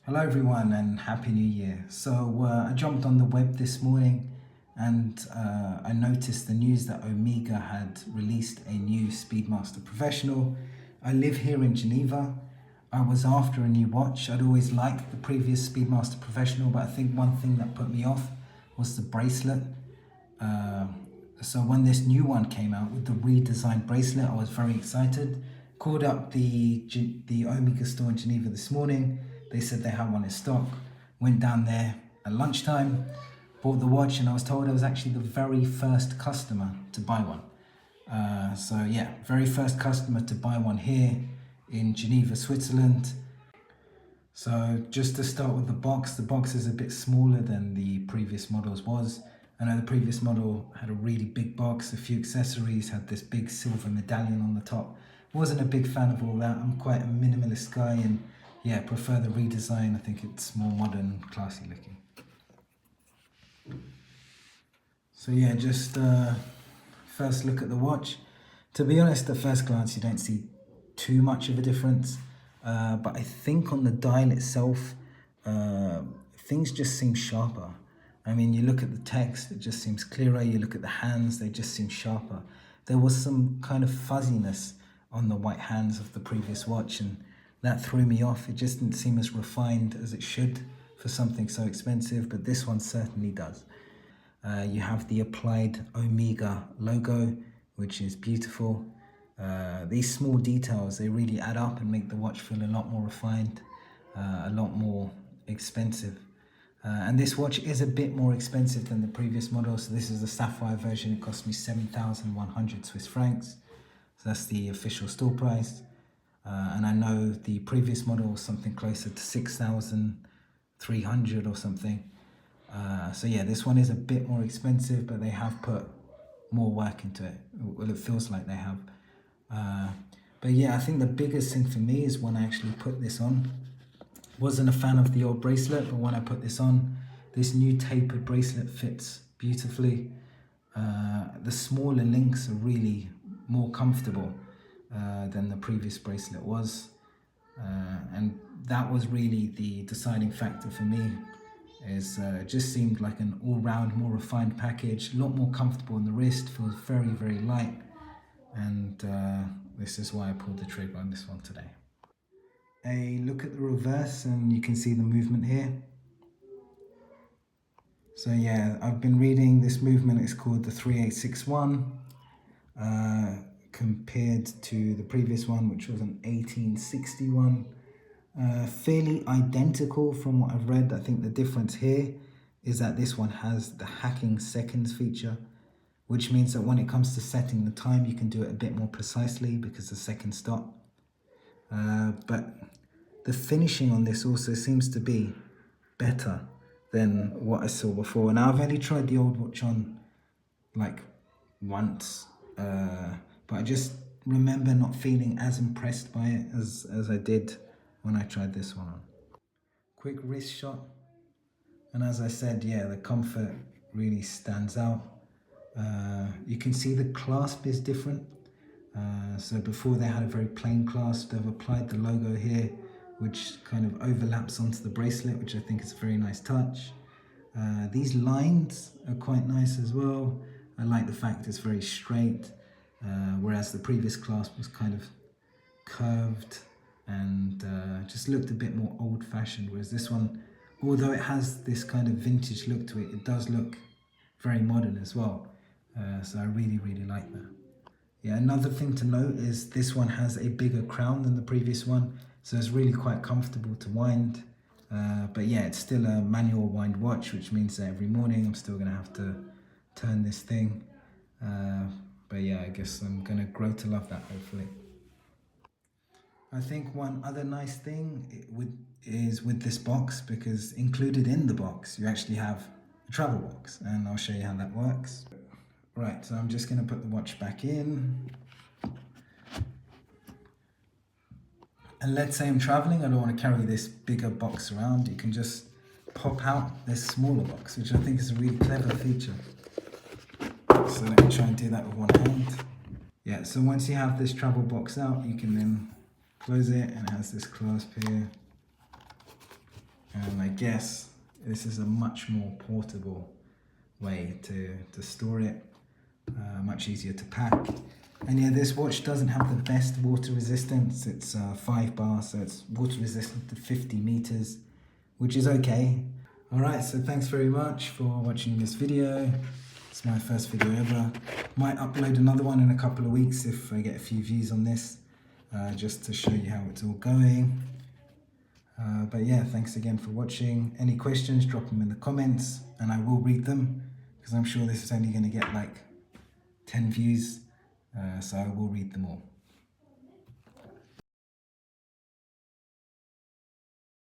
Hello everyone and Happy New Year. So I jumped on the web this morning and I noticed the news that Omega had released a new Speedmaster Professional. I live here in Geneva. I was after a new watch. I'd always liked the previous Speedmaster Professional, but I think one thing that put me off was the bracelet. So when this new one came out with the redesigned bracelet, I was very excited. Called up the Omega store in Geneva this morning. They said they had one in stock. Went down there at lunchtime, bought the watch, and I was told I was actually the very first customer to buy one. So yeah, very first customer to buy one here in Geneva, Switzerland. So just to start with the box is a bit smaller than the previous models was. I know the previous model had a really big box, a few accessories, had this big silver medallion on the top. Wasn't a big fan of all that. I'm quite a minimalist guy and yeah, prefer the redesign. I think it's more modern, classy looking. So yeah, just first look at the watch. To be honest, at first glance, you don't see too much of a difference. But I think on the dial itself, things just seem sharper. I mean, you look at the text, it just seems clearer. You look at the hands, they just seem sharper. There was some kind of fuzziness on the white hands of the previous watch, and that threw me off. It just didn't seem as refined as it should for something so expensive, but this one certainly does. You have the applied Omega logo, which is beautiful. These small details, they really add up and make the watch feel a lot more refined, a lot more expensive. And this watch is a bit more expensive than the previous model. So this is the Sapphire version. It cost me 7,100 Swiss francs. So that's the official store price. And I know the previous model was something closer to 6,300 or something. So yeah, this one is a bit more expensive, but they have put more work into it. Well, it feels like they have. But yeah, I think the biggest thing for me is when I actually put this on. Wasn't a fan of the old bracelet, but when I put this on, this new tapered bracelet fits beautifully. The smaller links are really more comfortable than the previous bracelet was. And that was really the deciding factor for me. It just seemed like an all-round, more refined package, a lot more comfortable on the wrist, feels very, very light. And this is why I pulled the trigger on this one today. A look at the reverse and you can see the movement here. So yeah, I've been reading this movement. It's called the 3861 compared to the previous one, which was an 1861. Fairly identical from what I've read. I think the difference here is that this one has the hacking seconds feature, which means that when it comes to setting the time, you can do it a bit more precisely because the seconds stop. But the finishing on this also seems to be better than what I saw before. Now I've only tried the old watch on like once, but I just remember not feeling as impressed by it as I did when I tried this one on. Quick wrist shot, and as I said, yeah, the comfort really stands out. You can see the clasp is different. So before they had a very plain clasp, they've applied the logo here, which kind of overlaps onto the bracelet, which I think is a very nice touch. These lines are quite nice as well. I like the fact it's very straight, whereas the previous clasp was kind of curved and just looked a bit more old-fashioned, whereas this one, although it has this kind of vintage look to it, it does look very modern as well. So I really, really like that. Yeah, another thing to note is this one has a bigger crown than the previous one, so it's really quite comfortable to wind. But yeah, it's still a manual wind watch, which means that every morning I'm still going to have to turn this thing. But yeah, I guess I'm going to grow to love that, hopefully. I think one other nice thing is with this box, because included in the box, you actually have a travel box, and I'll show you how that works. Right, so I'm just going to put the watch back in. And let's say I'm traveling, I don't want to carry this bigger box around. You can just pop out this smaller box, which I think is a really clever feature. So let me try and do that with one hand. Yeah, so once you have this travel box out, you can then close it, and it has this clasp here. And I guess this is a much more portable way to store it, much easier to pack. And yeah, this watch doesn't have the best water resistance. It's 5 bar, so it's water resistant to 50 meters, which is okay. Alright, so thanks very much for watching this video. It's my first video ever. Might upload another one in a couple of weeks if I get a few views on this, just to show you how it's all going. But yeah, thanks again for watching. Any questions, drop them in the comments and I will read them, because I'm sure this is only going to get like 10 views, so I will read them all.